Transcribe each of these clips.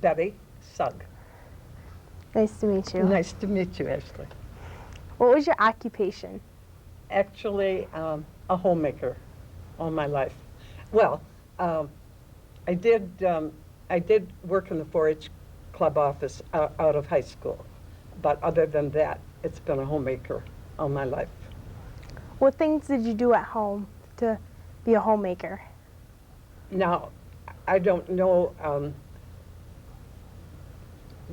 Betty Sugg. Nice to meet you. Nice to meet you, Ashley. What was your occupation? Actually, a homemaker all my life. Well, I did work in the 4-H club office out of high school, but other than that, it's been a homemaker all my life. What things did you do at home to be a homemaker? Now, I don't know,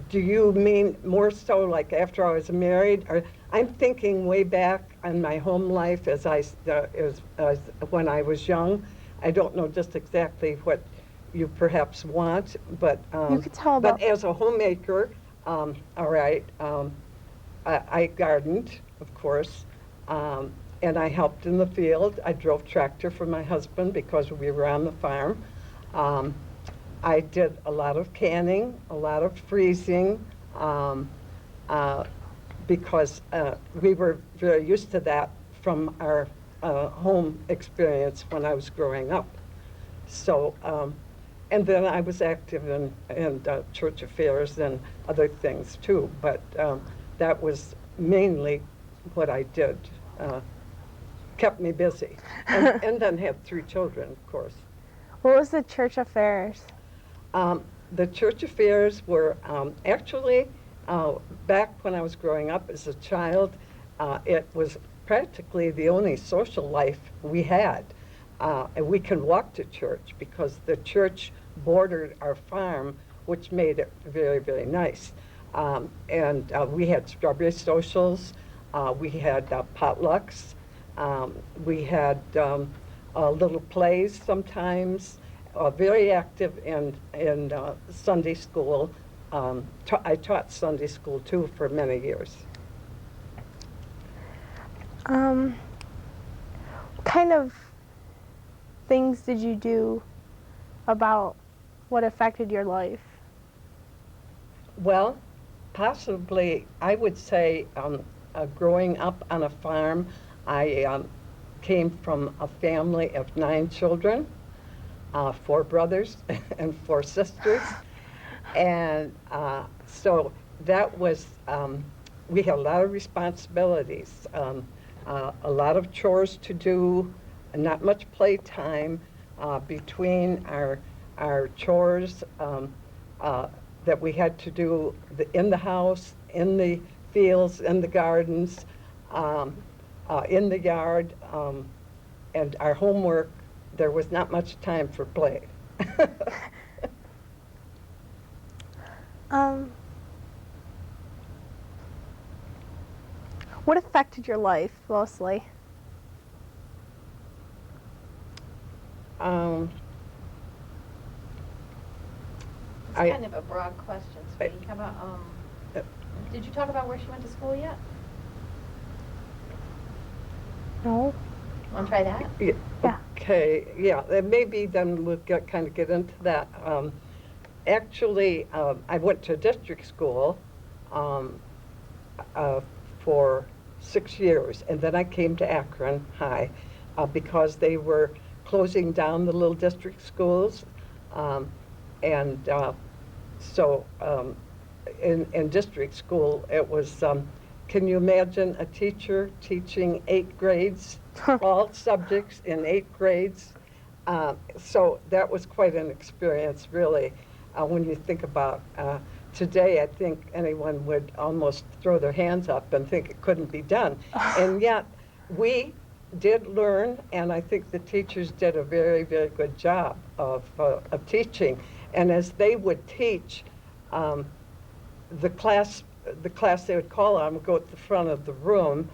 do you mean more so like after I was married? Or I'm thinking way back on my home life as when I was young. I don't know just exactly what you perhaps want, but You could tell about. but as a homemaker, all right, I gardened, of course, and I helped in the field. I drove tractor for my husband because we were on the farm. I did a lot of canning, a lot of freezing, because we were very used to that from our home experience when I was growing up. So, and then I was active in church affairs and other things too, but that was mainly what I did. Kept me busy, and then had 3 children, of course. What was the church affairs? The church affairs were actually, back when I was growing up as a child, it was practically the only social life we had. And we can walk to church because the church bordered our farm, which made it very, very nice. And we had strawberry socials, we had potlucks, we had little plays sometimes. Very active in Sunday school. I taught Sunday school too for many years. What kind of things did you do about what affected your life? Well, possibly I would say growing up on a farm, I came from a family of 9 children. 4 brothers and 4 sisters, and so that was, we had a lot of responsibilities, a lot of chores to do, not much playtime between our chores that we had to do in the house, in the fields, in the gardens, in the yard, and our homework. There was not much time for play. What affected your life mostly? It's kind of a broad question, sweetie. How about, did you talk about where she went to school yet? No. Want to try that? Yeah. Yeah. Okay, yeah, maybe then we'll kind of get into that. Actually, I went to district school for 6 years, and then I came to Akron High because they were closing down the little district schools, and so in district school it was, can you imagine a teacher teaching 8 grades, all subjects in 8 grades? So that was quite an experience, really, when you think about today. I think anyone would almost throw their hands up and think it couldn't be done. And yet we did learn, and I think the teachers did a very, very good job of teaching. And as they would teach, the class they would call on would go at the front of the room,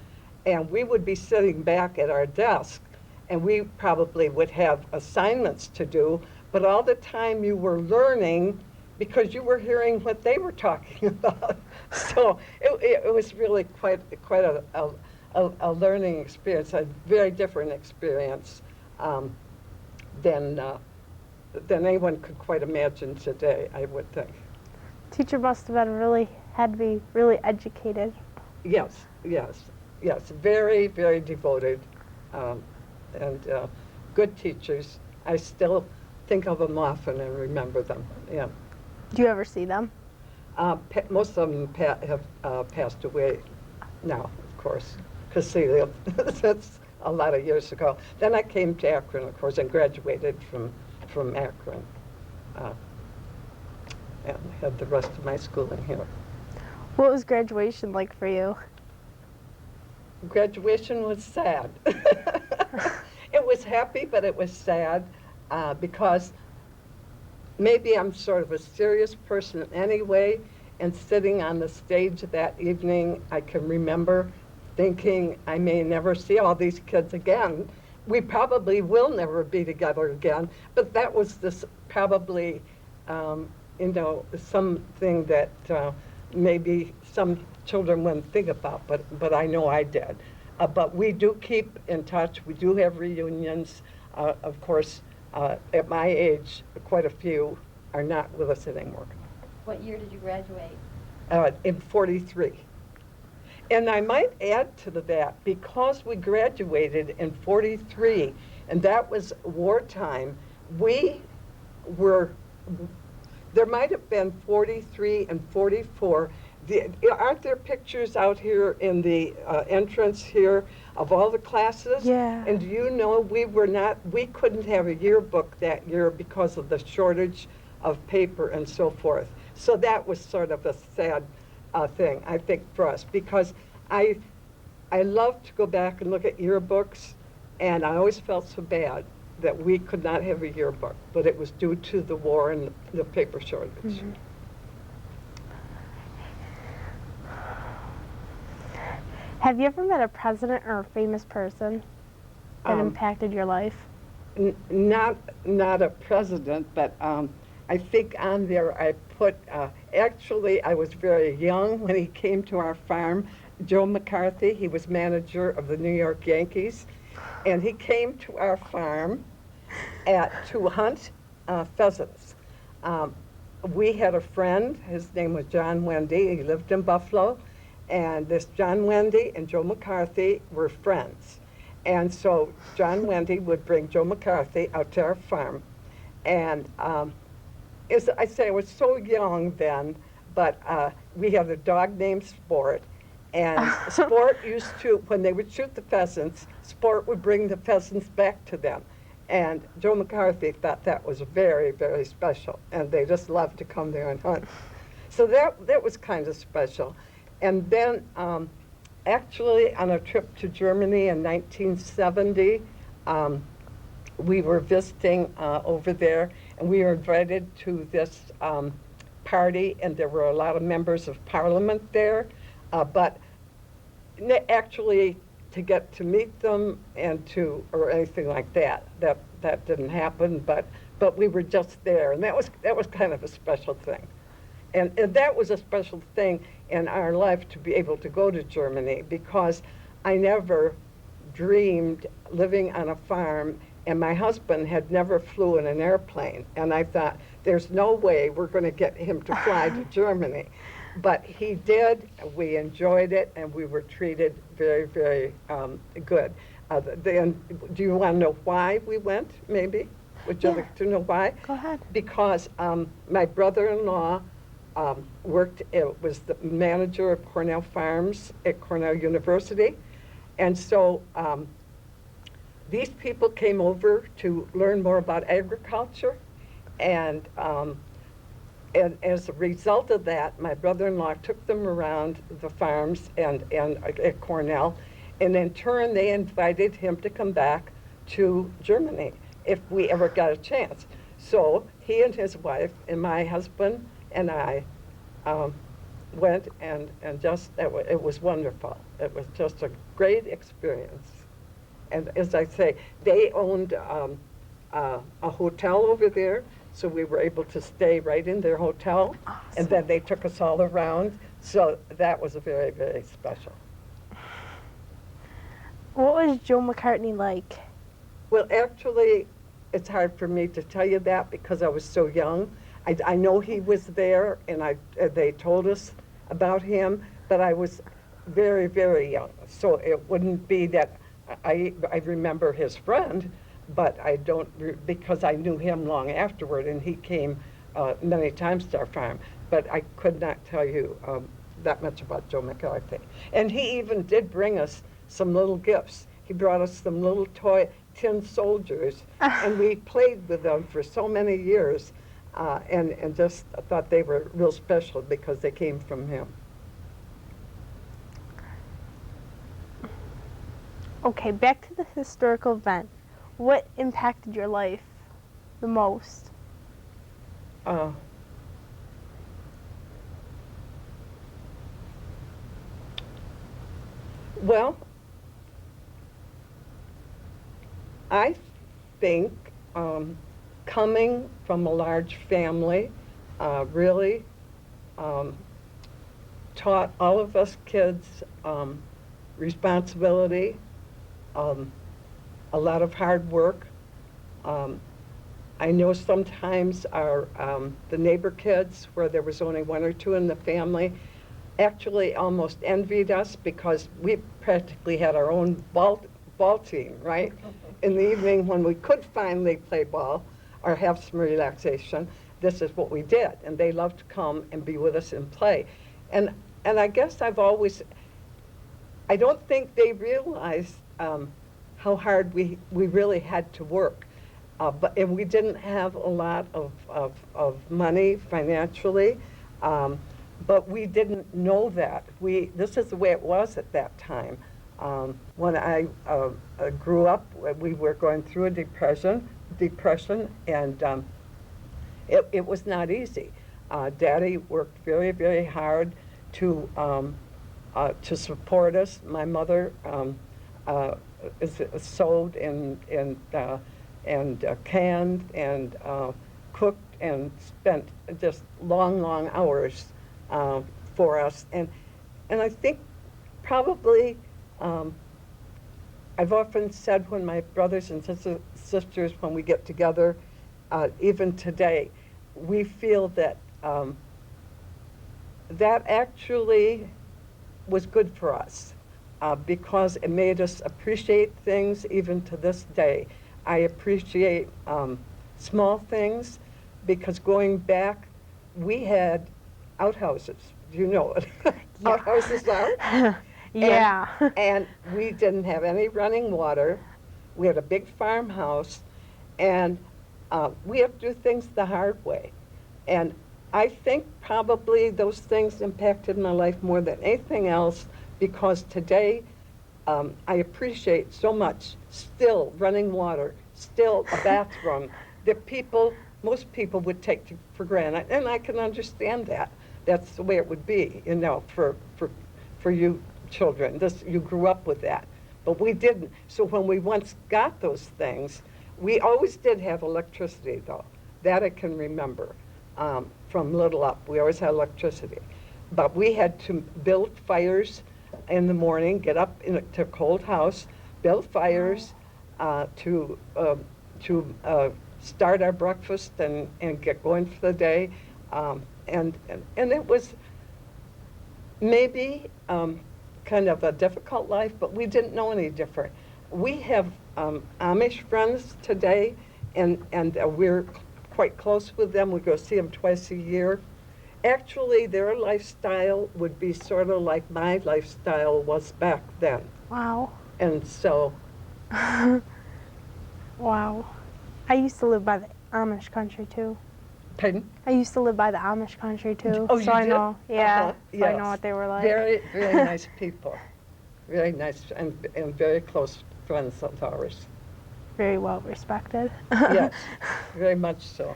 and we would be sitting back at our desk, and we probably would have assignments to do, but all the time you were learning because you were hearing what they were talking about. So it was really quite a learning experience, a very different experience than anyone could quite imagine today, I would think. Teacher must have been had to be really educated. Yes, very, very devoted, and good teachers. I still think of them often and remember them, yeah. Do you ever see them? Most of them have passed away now, of course, because that's a lot of years ago. Then I came to Akron, of course, and graduated from Akron, and had the rest of my schooling here. What was graduation like for you? Graduation was sad. It was happy, but it was sad because maybe I'm sort of a serious person anyway, and sitting on the stage that evening, I can remember thinking I may never see all these kids again. We probably will never be together again, but that was probably, something that maybe some children wouldn't think about, but I know I did. But we do keep in touch. We do have reunions. Of course, at my age, quite a few are not with us anymore. What year did you graduate? In 43. And I might add to that, because we graduated in 43, and that was wartime, there might have been 43 and 44. Aren't there pictures out here in the entrance here of all the classes? Yeah. And do you know, we couldn't have a yearbook that year because of the shortage of paper and so forth. So that was sort of a sad thing, I think, for us, because I love to go back and look at yearbooks, and I always felt so bad that we could not have a yearbook, but it was due to the war and the paper shortage. Mm-hmm. Have you ever met a president or a famous person that impacted your life? Not a president, but I think on there I put, actually I was very young when he came to our farm. Joe McCarthy, he was manager of the New York Yankees, and he came to our farm to hunt pheasants. We had a friend, his name was John Wendy, he lived in Buffalo, and this John Wendy and Joe McCarthy were friends. And so John Wendy would bring Joe McCarthy out to our farm. And as I say, I was so young then, but we had a dog named Sport. And Sport used to, when they would shoot the pheasants, Sport would bring the pheasants back to them. And Joe McCarthy thought that was very, very special. And they just loved to come there and hunt. So that was kind of special. And then actually on a trip to Germany in 1970, we were visiting over there, and we were invited to this party, and there were a lot of members of parliament there, but actually to get to meet them or anything like that didn't happen, but we were just there, and that was kind of a special thing. And that was a special thing in our life, to be able to go to Germany, because I never dreamed living on a farm, and my husband had never flew in an airplane. And I thought, there's no way we're going to get him to fly to Germany. But he did, we enjoyed it, and we were treated very, very good. Then, do you want to know why we went, maybe? Would you like to know why? Go ahead. Because my brother-in-law was the manager of Cornell Farms at Cornell University. And so these people came over to learn more about agriculture. And as a result of that, my brother-in-law took them around the farms and at Cornell. And in turn, they invited him to come back to Germany if we ever got a chance. So he and his wife and my husband and I went, and just, it was wonderful. It was just a great experience. And as I say, they owned a hotel over there, so we were able to stay right in their hotel. Awesome. And then they took us all around, so that was very, very special. What was Joe McCartney like? Well, actually, it's hard for me to tell you that because I was so young. I know he was there, and they told us about him, but I was very, very young. So it wouldn't be that I remember his friend, but I don't, because I knew him long afterward, and he came many times to our farm, but I could not tell you that much about Joe McCarthy. And he even did bring us some little gifts. He brought us some little toy tin soldiers, and we played with them for so many years, and just thought they were real special because they came from him. Okay, back to the historical event. What impacted your life the most? Well, I think coming from a large family really taught all of us kids responsibility, a lot of hard work. I know sometimes the neighbor kids, where there was only one or two in the family, actually almost envied us because we practically had our own ball team, right? In the evening when we could finally play ball or have some relaxation, this is what we did. And they loved to come and be with us and play. And I guess I don't think they realized how hard we really had to work. And we didn't have a lot of money financially, but we didn't know that. This is the way it was at that time. When I grew up, we were going through a depression, and it was not easy. Daddy worked very, very hard to support us. My mother sewed and canned and cooked and spent just long, long hours for us. And I think probably I've often said when my brothers and sisters, when we get together, even today, we feel that that actually was good for us because it made us appreciate things even to this day. I appreciate small things because going back, we had outhouses. Do you know what outhouses are? Yeah. And we didn't have any running water. We had a big farmhouse, and we had to do things the hard way. And I think probably those things impacted my life more than anything else because today I appreciate so much still running water, still a bathroom that most people would take for granted. And I can understand that. That's the way it would be, you know, for you children. You grew up with that. But we didn't. So when we once got those things, we always did have electricity, though. That I can remember from little up. We always had electricity. But we had to build fires in the morning, get up to a cold house, build fires to start our breakfast and get going for the day. And it was maybe kind of a difficult life, but we didn't know any different. We have Amish friends today, and we're quite close with them. We go see them twice a year. Actually, their lifestyle would be sort of like my lifestyle was back then. Wow. And so... Wow. I used to live by the Amish country, too. Pardon? I used to live by the Amish country, too. Oh, so you I did? know. Yeah. So I Yes. know what they were like. Very, very nice people. Very nice and very close friends of ours. Very well respected. Yes, very much so.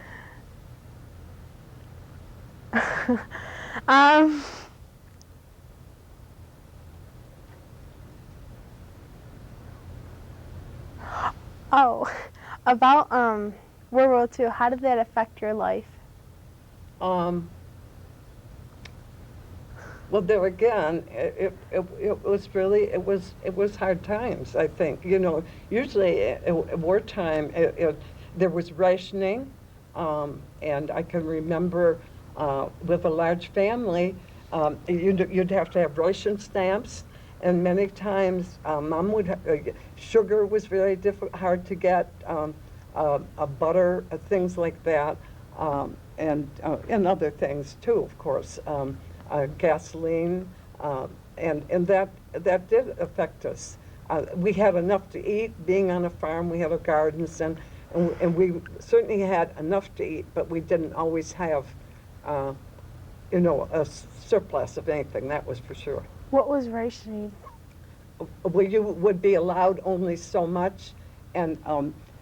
Oh, about World War II, how did that affect your life? Well, there again, it was really, it was hard times, I think. You know, usually at wartime, there was rationing, and I can remember with a large family, you'd have to have ration stamps, and many times Mom would sugar was very hard to get, butter, things like that. and other things too, of course, gasoline, and that did affect us. We had enough to eat. Being on a farm, we had our gardens, and we certainly had enough to eat, but we didn't always have, a surplus of anything, that was for sure. What was rationing? Well, you would be allowed only so much, and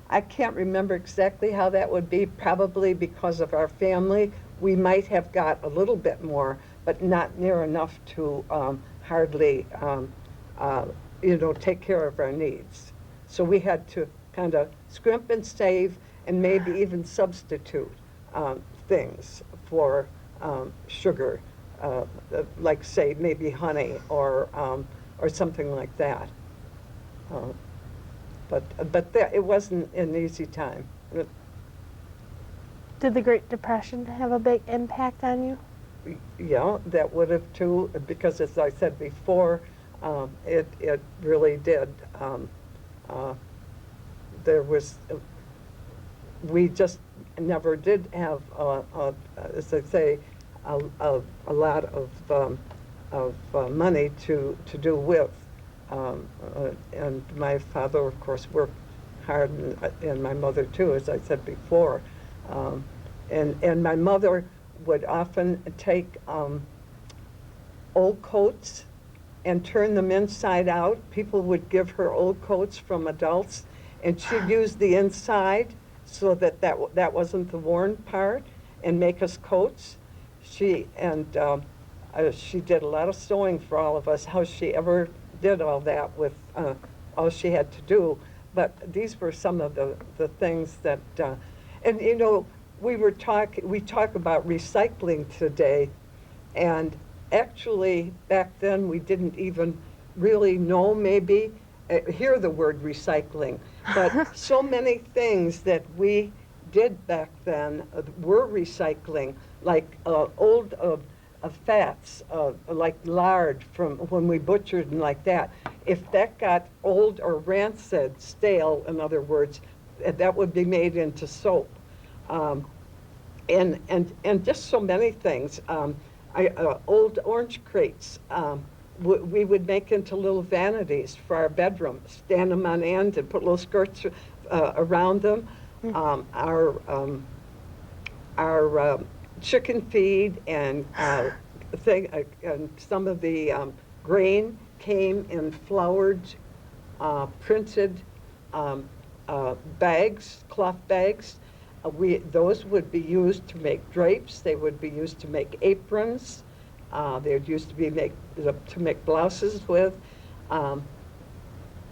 I can't remember exactly how that would be, probably because of our family. We might have got a little bit more, but not near enough to hardly, take care of our needs. So we had to kind of scrimp and save and maybe even substitute things for sugar, like say maybe honey or something like that. But it wasn't an easy time. Did the Great Depression have a big impact on you? Yeah, that would have too, because as I said before, it really did. There was, we just never did have, as I say, a lot of money to do with. And my father, of course, worked hard, and my mother too, as I said before. And my mother would often take old coats and turn them inside out. People would give her old coats from adults, and she'd use the inside so that wasn't the worn part, and make us coats. She did a lot of sewing for all of us. How she ever did all that with all she had to do. But these were some of the things that, and we talk about recycling today, and actually back then we didn't even really know, maybe, hear the word recycling, but so many things that we did back then were recycling, like old fats, like lard from when we butchered and like that. If that got old or rancid, stale, in other words, that would be made into soap. And just so many things. Old orange crates, we would make into little vanities for our bedroom, stand them on end and put little skirts around them. Our chicken feed and and some of the grain came in floured, printed bags, cloth bags. Those would be used to make drapes. They would be used to make aprons. They would used to be to make blouses with.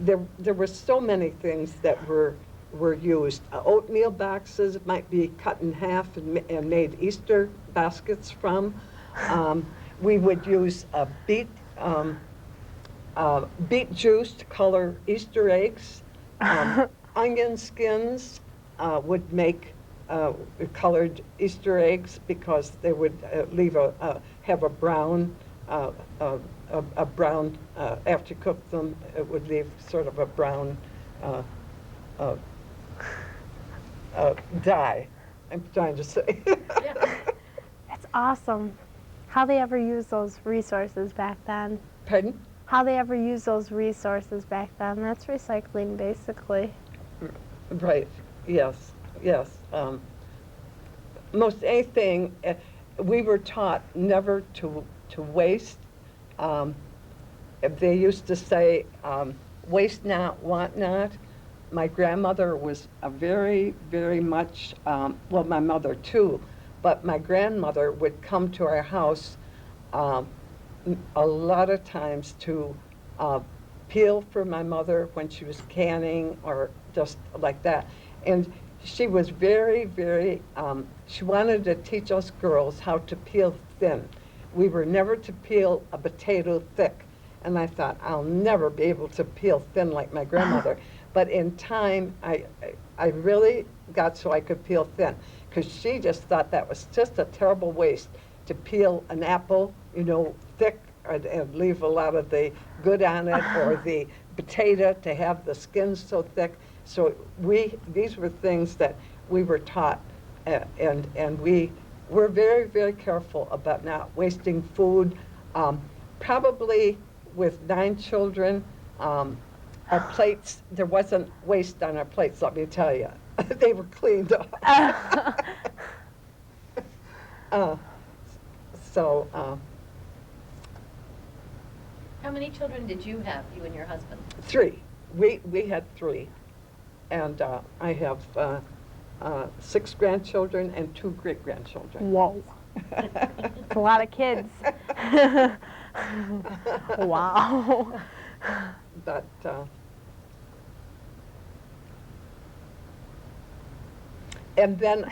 There were so many things that were used. Oatmeal boxes might be cut in half and made Easter baskets from. We would use beet juice to color Easter eggs. Onion skins would make colored Easter eggs because they would have a brown after you cook them. It would leave sort of a brown dye. I'm trying to say. That's awesome. How they ever use those resources back then? Pardon? How they ever use those resources back then? That's recycling, basically. Right. Yes. Most anything, we were taught never to waste. They used to say, waste not, want not. My grandmother was a very, very much, well, my mother too, but my grandmother would come to our house a lot of times to peel for my mother when she was canning or just like that. And she was very, very, she wanted to teach us girls how to peel thin. We were never to peel a potato thick. And I thought, I'll never be able to peel thin like my grandmother. But in time, I really got so I could peel thin, because she just thought that was just a terrible waste to peel an apple, thick and leave a lot of the good on it, or the potato to have the skin so thick. So these were things that we were taught, And we're very, very careful about not wasting food. Probably with 9 children, our plates, there wasn't waste on our plates, let me tell you. They were cleaned up. So, How many children did you have, you and your husband? 3. We had 3. And I have 6 grandchildren and 2 great-grandchildren. Whoa. That's a lot of kids. Wow. But and then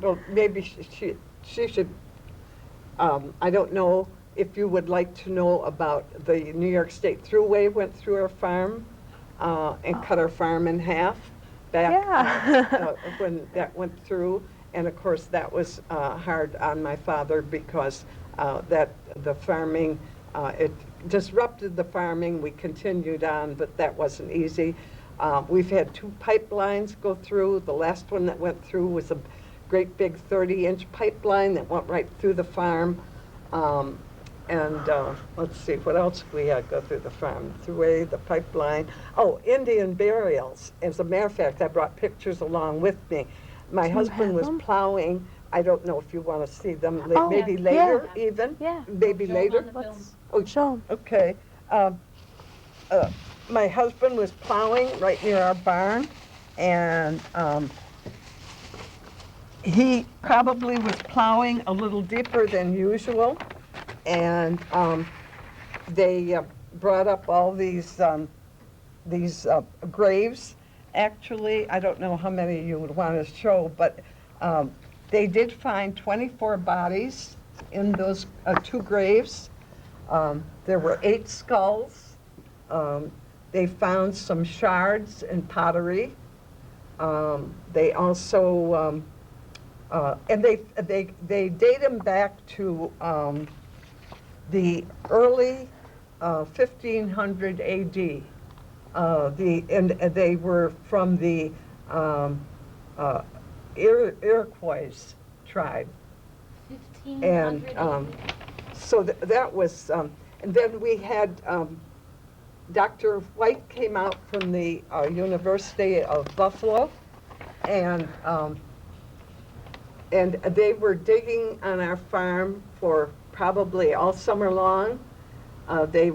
well, maybe she should. I don't know if you would like to know about the New York State Thruway went through our farm and cut our farm in half back Yeah. When that went through. And of course, that was hard on my father because that the farming, it disrupted the farming. We continued on, but that wasn't easy. We've had 2 pipelines go through. The last one that went through was a great big 30-inch pipeline that went right through the farm. Let's see, what else we had go through the farm? Throughway, the pipeline. Oh, Indian burials. As a matter of fact, I brought pictures along with me. My Do you husband have was them? plowing. I don't know if you want to see them, Oh, maybe yeah. later even. Yeah. Maybe Show 'em later. on the film. Let's Oh, show 'em. okay. My husband was plowing right near our barn, and he probably was plowing a little deeper than usual, and they brought up all these graves. Actually, I don't know how many you would want to show, but they did find 24 bodies in those 2 graves. There were 8 skulls. They found some shards and pottery. They also, and they date them back to the early 1500 AD. And they were from the Iroquois tribe. 1,500. And so that was, and then we had Dr. White came out from the University of Buffalo, and they were digging on our farm for probably all summer long. They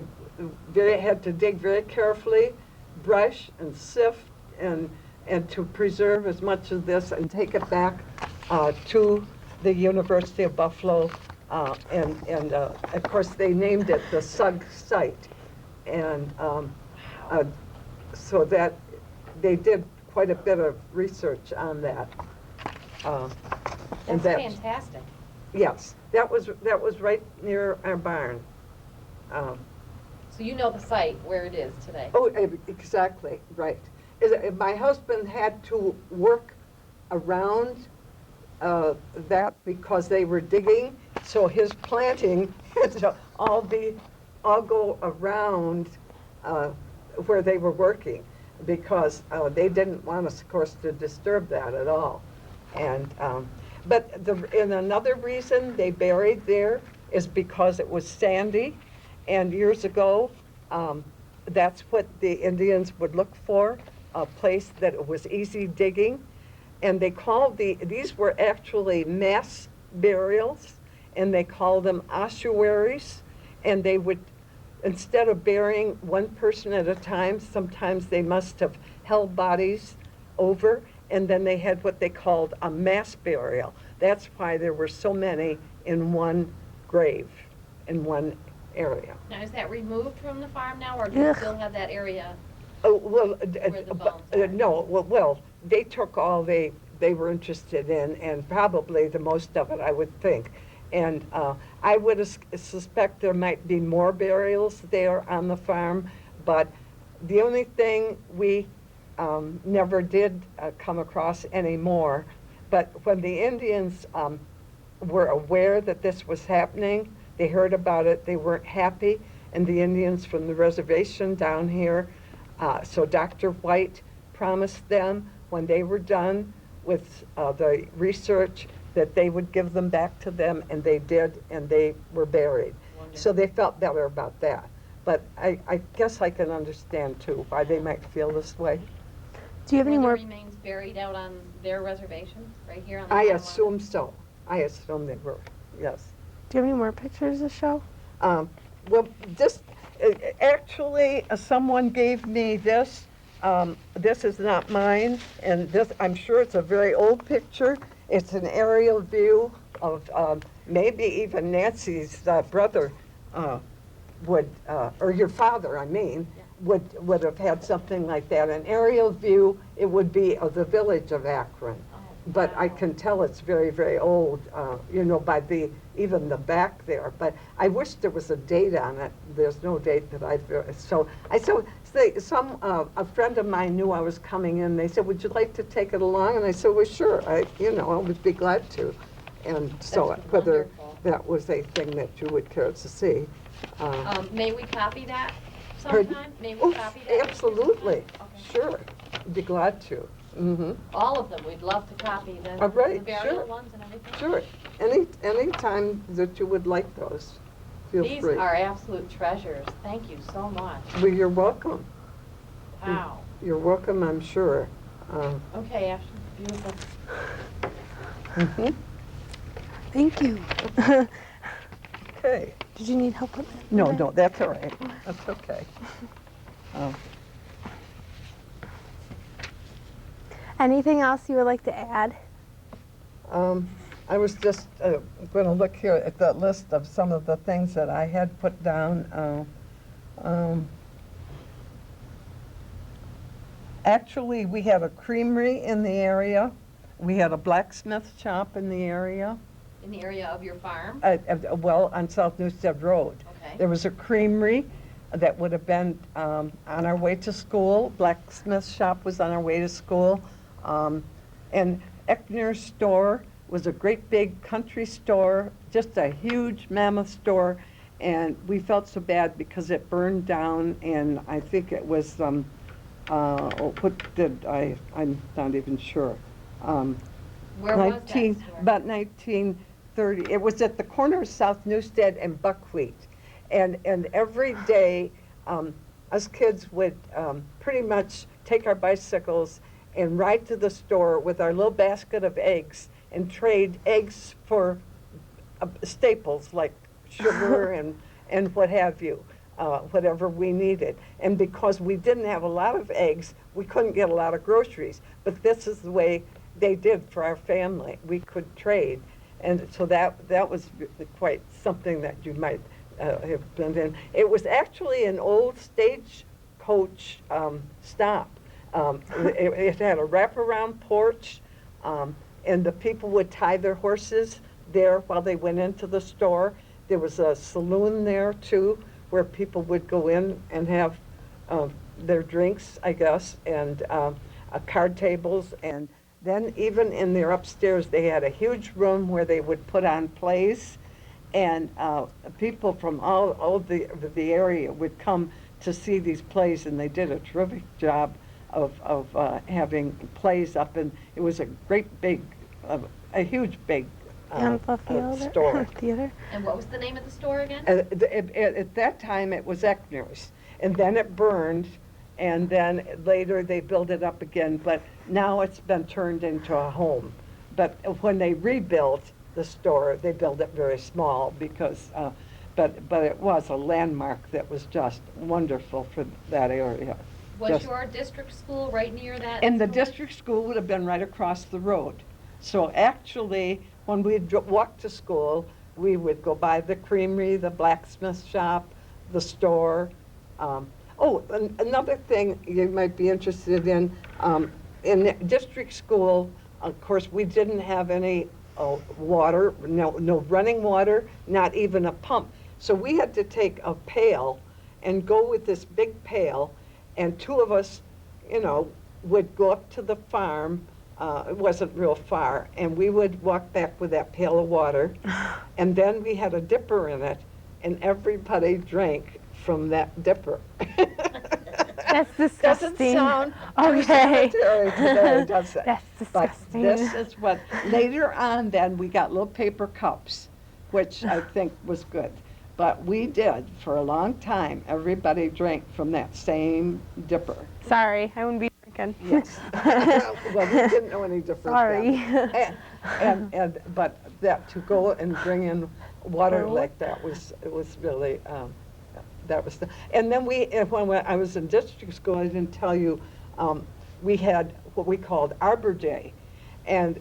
had to dig very carefully, brush and sift, and to preserve as much of this and take it back to the University of Buffalo. And of course, they named it the Sugg site. And so that they did quite a bit of research on that. And That's fantastic. yes, that was right near our barn. So you know the site where it is today? Oh, exactly, right. My husband had to work around that because they were digging, so his planting had to all go around where they were working, because they didn't want us, of course, to disturb that at all. And and another reason they buried there is because it was sandy, and years ago, that's what the Indians would look for, a place that was easy digging. And they called these were actually mass burials, and they called them ossuaries. And they would, instead of burying one person at a time, sometimes they must have held bodies over, and then they had what they called a mass burial. That's why there were so many in one grave, in one area. Now, is that removed from the farm now, or do you Ugh. still have that area? Oh, well, Where the bones are. no, well, they took all they were interested in, and probably the most of it, I would think. And I would suspect there might be more burials there on the farm, but the only thing we never did come across anymore, but when the Indians were aware that this was happening, they heard about it, they weren't happy, and the Indians from the reservation down here, so Dr. White promised them when they were done with the research, that they would give them back to them, and they did, and they were buried. So they felt better about that. But I guess I can understand, too, why they might feel this way. Do you have any Were more? the remains buried out on their reservation, right here on the I Potawatomi? assume so. I assume they were, yes. Do you have any more pictures to show? Well, just, actually, someone gave me this. This is not mine, and this, I'm sure it's a very old picture. It's an aerial view of maybe even Nancy's brother would, or your father, I mean, would have had something like that. An aerial view, it would be of the village of Akron. But I can tell it's very, very old, you know, by even the back there. But I wish there was a date on it. There's no date that so a friend of mine knew I was coming in. They said, "Would you like to take it along?" And I said, "Well, sure. I would be glad to." And so That's whether wonderful. that was a thing that you would care to see. May we copy that Pardon? sometime? May we Oh, copy that? absolutely. Okay. Sure. I'd be glad to. Mm-hmm. All of them, we'd love to copy the Right, burial sure. ones and everything. Sure. Any time that you would like those, feel These free. are absolute treasures. Thank you so much. Well, you're welcome. Wow. You're welcome, I'm sure. Okay, Ashley, beautiful. Mhm. Thank you. Okay. Did you need help with that? No, that's all right. That's okay. Anything else you would like to add? I was just going to look here at the list of some of the things that I had put down. Actually, we had a creamery in the area. We had a blacksmith shop in the area. In the area of your farm? Well, on South Newstead Road. Okay. There was a creamery that would have been on our way to school. Blacksmith shop was on our way to school. And Eckner's store was a great big country store, just a huge mammoth store. And we felt so bad because it burned down, and I think it was, I'm not even sure. Where was that store? About 1930. It was at the corner of South Newstead and Buckwheat. And every day, us kids would pretty much take our bicycles and ride to the store with our little basket of eggs and trade eggs for staples like sugar and what have you, whatever we needed. And because we didn't have a lot of eggs, we couldn't get a lot of groceries. But this is the way they did for our family. We could trade. And so that was quite something that you might have been in. It was actually an old stagecoach stop. It had a wraparound porch, and the people would tie their horses there while they went into the store. There was a saloon there, too, where people would go in and have their drinks, I guess, and card tables. And then even in their upstairs, they had a huge room where they would put on plays, and people from all the area would come to see these plays, and they did a terrific job of having plays up, and it was a great big, a huge big store. Theater. And what was the name of the store again? At that time, it was Eckner's, and then it burned, and then later they built it up again, but now it's been turned into a home. But when they rebuilt the store, they built it very small because, but it was a landmark that was just wonderful for that area. Was your district school right near that? And the store? district school would have been right across the road. So actually, when we'd walk to school, we would go by the creamery, the blacksmith shop, the store. Another thing you might be interested in district school, of course, we didn't have any water, no running water, not even a pump. So we had to take a pail and go with this big pail, and two of us, would go up to the farm. It wasn't real far, and we would walk back with that pail of water, and then we had a dipper in it, and everybody drank from that dipper. That's disgusting. Doesn't sound Okay. sanitary today, does it? That's But disgusting. this is what, later on then, we got little paper cups, which I think was good. But we did, for a long time, everybody drank from that same dipper. Sorry, I wouldn't be drinking. Yes. Well, we didn't know any different Sorry. then. But that, to go and bring in water Oh. like that it was really, that was, and then when I was in district school, I didn't tell you, we had what we called Arbor Day. And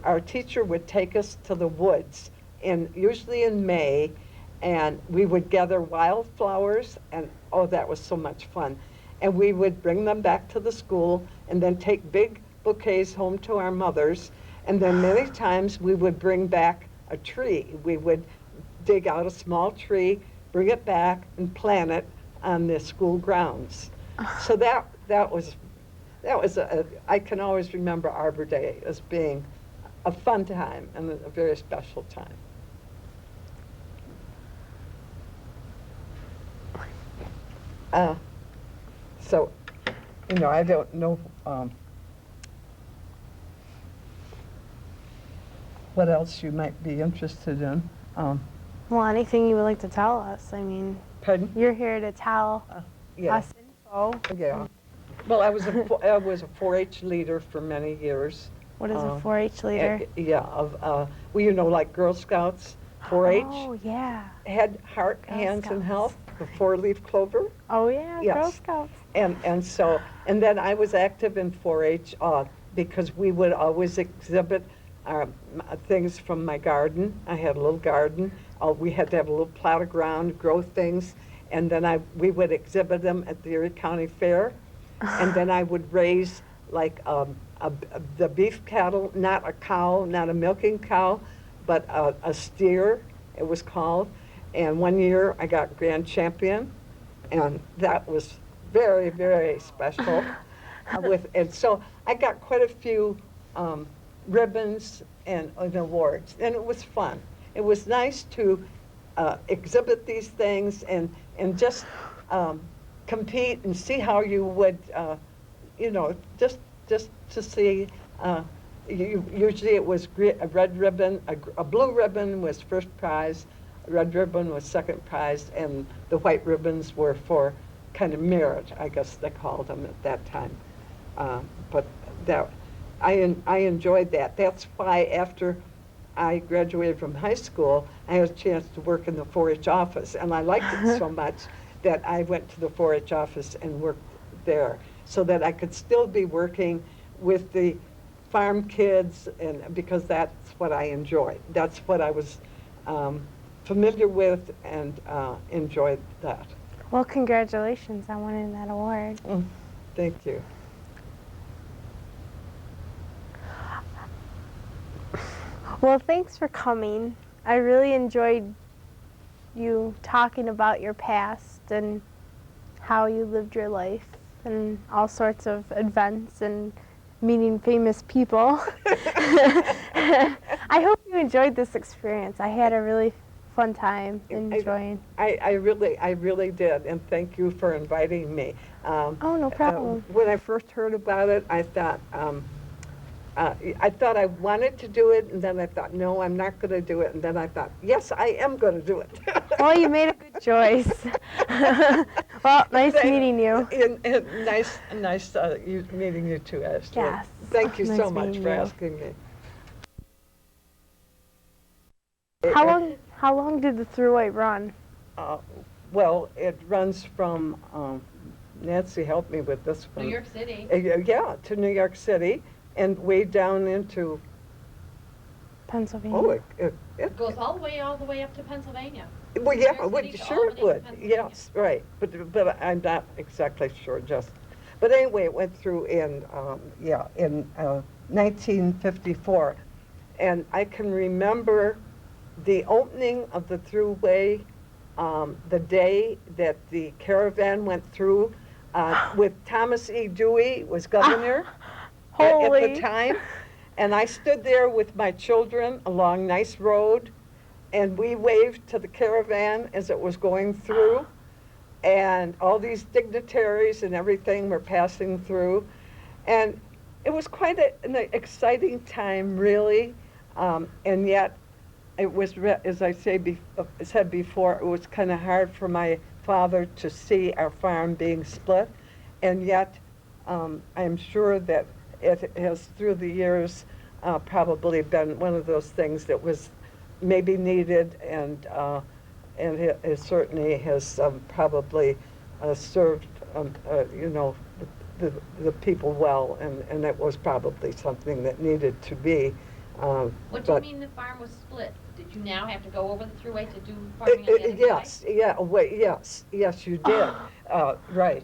our teacher would take us to the woods, usually in May, and we would gather wildflowers, and oh, that was so much fun. And we would bring them back to the school and then take big bouquets home to our mothers. And then many times we would bring back a tree. We would dig out a small tree, bring it back, and plant it on the school grounds. So that was I can always remember Arbor Day as being a fun time and a very special time. So, I don't know what else you might be interested in. Well, anything you would like to tell us? I mean, Pardon? you're here to tell Yeah. us info. Yeah. Well, I was a 4-H leader for many years. What is a 4-H leader? Yeah, like Girl Scouts, 4-H. Oh, yeah. Head, heart, Girl hands, and Scouts. health, the 4-leaf clover. Oh, yeah, Yes. Girl Scouts. And then I was active in 4-H because we would always exhibit things from my garden. I had a little garden. We had to have a little plot of ground, grow things, and then we would exhibit them at the Erie County Fair. And then I would raise like the beef cattle, not a cow, not a milking cow, but a steer, it was called. And one year I got grand champion, and that was very, very special. And so I got quite a few ribbons and awards, and it was fun. It was nice to exhibit these things and just compete and see how you would, just to see. Usually it was a red ribbon, a blue ribbon was first prize, a red ribbon was second prize, and the white ribbons were for kind of merit, I guess they called them at that time. But I enjoyed that. That's why after I graduated from high school, I had a chance to work in the 4-H office, and I liked it so much that I went to the 4-H office and worked there so that I could still be working with the farm kids, and because that's what I enjoyed. That's what I was familiar with and enjoyed that. Well, congratulations on winning that award. Thank you. Well, thanks for coming. I really enjoyed you talking about your past and how you lived your life and all sorts of events and meeting famous people. I hope you enjoyed this experience. I had a really fun time enjoying. I really did, and thank you for inviting me. Oh, no problem. When I first heard about it, I thought I wanted to do it, and then I thought, no, I'm not going to do it, and then I thought, yes, I am going to do it. Well, you made a good choice. Well, nice meeting you. And nice meeting you too, Ashley. Yes. Thank you Nice so much meeting for you. asking me. How long did the thruway run? Well, it runs from, Nancy helped me with this one. New York City. Yeah, to New York City, and way down into, Pennsylvania. It goes all the way up to Pennsylvania. Well, yeah, New York City to sure it Albany to would, Pennsylvania. yes, right, but I'm not exactly sure just, but anyway, it went through in 1954, and I can remember the opening of the thruway, the day that the caravan went through, with Thomas E. Dewey was governor at the time, and I stood there with my children along Nice Road, and we waved to the caravan as it was going through, and all these dignitaries and everything were passing through. And it was quite an exciting time, really, and yet it was, as I said before, it was kind of hard for my father to see our farm being split, and yet I'm sure that it has, through the years, probably been one of those things that was maybe needed, and it certainly has probably served, you know, the people well, and that was probably something that needed to be. What do you mean the farm was split? Did you now have to go over the thruway to do farming on the other Yes, side? yeah, wait, yes, you did, right.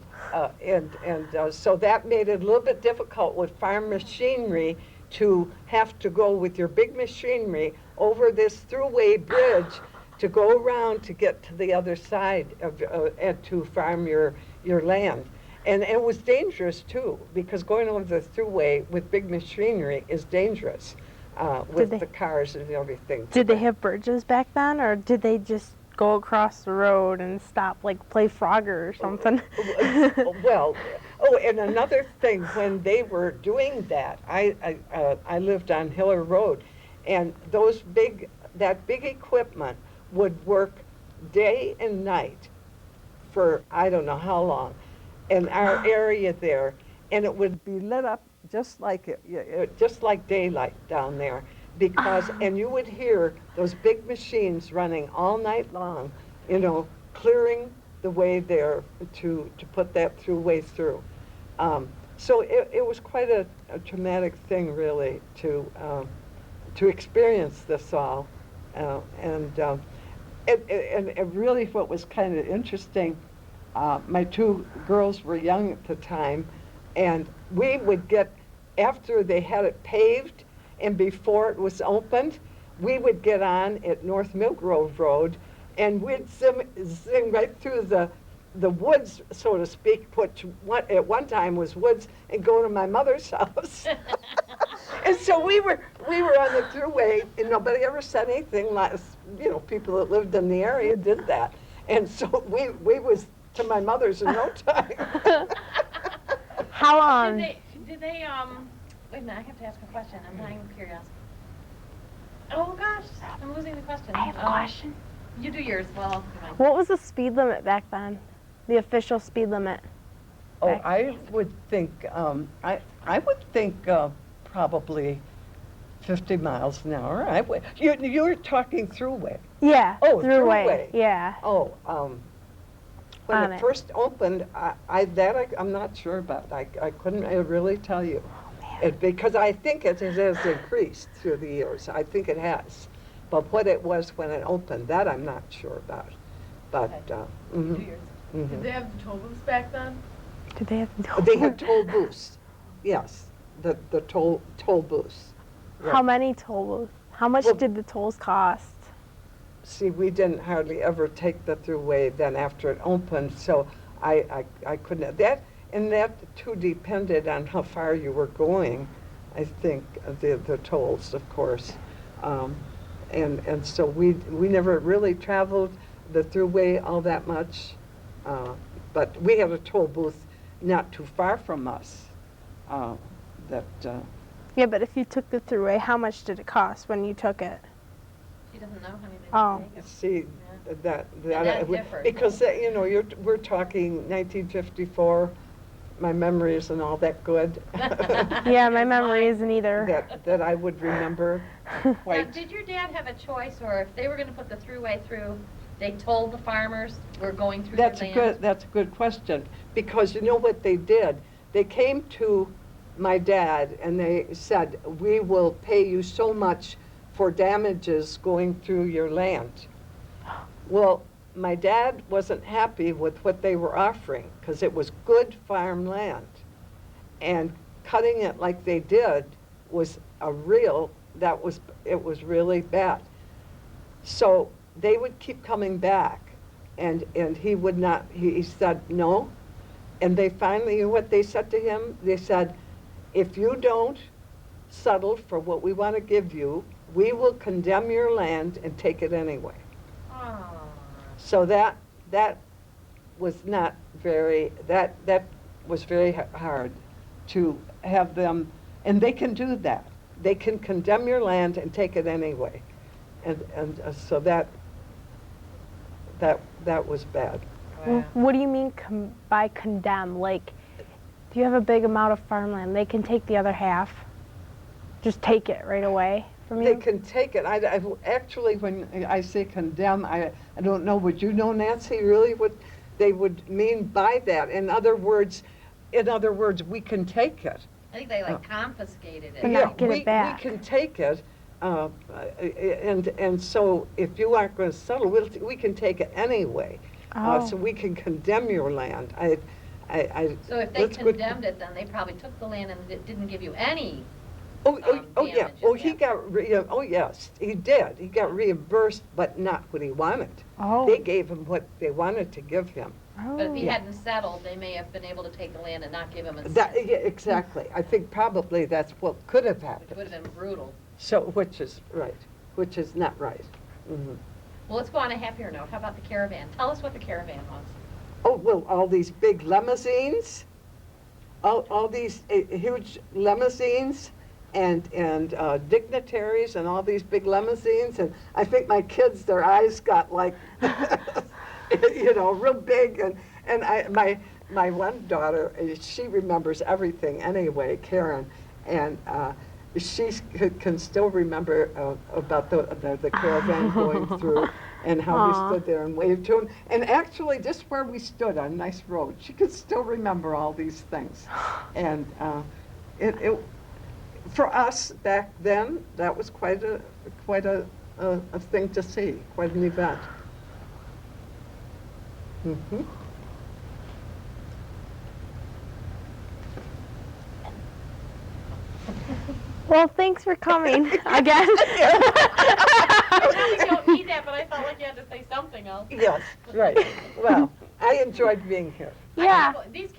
So that made it a little bit difficult with farm machinery to have to go with your big machinery over this thruway bridge to go around to get to the other side of, and to farm your land. And it was dangerous too, because going over the thruway with big machinery is dangerous, with the cars and everything. Did they have bridges back then, or did they just go across the road and stop, like play Frogger or something? Well, oh, and another thing, when they were doing that, I lived on Hiller Road, and that big equipment would work day and night for I don't know how long in our area there, and it would be lit up just like just like daylight down there, because and you would hear those big machines running all night long, you know, clearing the way there to put that throughway through. So it was quite a traumatic thing, really, to experience this all, and really what was kind of interesting. My two girls were young at the time, and we would get, after they had it paved and before it was opened, we would get on at North Mill Grove Road, and we'd sing right through the woods, so to speak, which at one time was woods, and go to my mother's house. And so we were on the thruway, and nobody ever said anything, like, you know, people that lived in the area did that. And so we was to my mother's in no time. How long? Did they, wait a minute, I have to ask a question, I'm dying of curiosity. Oh gosh, I'm losing the question. I have a question. You do yours, well, What was the speed limit back then? The official speed limit? Oh, I would think, I would think probably 50 miles an hour. You were talking throughway. Yeah, Oh, throughway. throughway. Yeah. Oh, when On it it. first opened, I'm not sure about. I couldn't really tell you. Because I think it has increased through the years. I think it has. But what it was when it opened, that I'm not sure about. But, Okay. mhm, do yours. mhm. Did they have the toll booths back then? Did they have They had toll booths, yes, the toll booths. Right. How many toll booths? How much Well- did the tolls cost? See, we didn't hardly ever take the throughway then after it opened, so I couldn't, that too depended on how far you were going, I think, the tolls, of course. And so we never really traveled the throughway all that much, but we had a toll booth not too far from us, Yeah, but if you took the throughway, how much did it cost when you took it? She doesn't know, honey, did Oh. she take it? see, that differs. because, you know, we're talking 1954, my memory isn't all that good. Yeah, my memory isn't either. That I would remember Now, quite. did your dad have a choice, or if they were gonna put the throughway through, they told the farmers, we're going through your land? That's a good question, because you know what they did? They came to my dad and they said, we will pay you so much for damages going through your land. Well, my dad wasn't happy with what they were offering, because it was good farm land. And cutting it like they did was it was really bad. So they would keep coming back, and he would not, he said no. And they finally, you know what they said to him? They said, if you don't settle for what we want to give you, we will condemn your land and take it anyway. Oh. So that was not very, that was very hard to have them, and they can do that. They can condemn your land and take it anyway. So that was bad. Wow. What do you mean by condemn? Like, if you have a big amount of farmland, they can take the other half? Just take it right away from you? They can take it. Actually, when I say condemn, I don't know. Would you know, Nancy, really what they would mean by that? In other words, we can take it. I think they like confiscated But it. not get it back. We can take it, and so if you aren't going to settle, we can take it anyway. Oh. So we can condemn your land. So if they that's good. condemned it, then they probably took the land and it didn't give you any. Oh yeah. damages, Oh, he yeah. got. Oh yes, he did. He got reimbursed, but not what he wanted. Oh. They gave him what they wanted to give him. But if he Oh. hadn't settled, they may have been able to take the land and not give him a That, cent, yeah, exactly. I think probably that's what could have which happened. would have been brutal. So, which is right, which is not right. Mhm. Well, let's go on a happier note. How about the caravan? Tell us what the caravan was. Oh, well, all these big limousines, all these huge limousines and dignitaries and all these big limousines. And I think my kids, their eyes got like, real big. And my one daughter, she remembers everything anyway, Karen. And she can still remember about the caravan going through and how Aw. we stood there and waved to him. And actually, just where we stood on a nice road, she could still remember all these things. And it for us back then, that was quite a thing to see, quite an event. Mm-hmm. Well, thanks for coming again. I know you don't need that, but I felt like you had to say something else. Yes, right. Well, I enjoyed being here. Yeah. These kids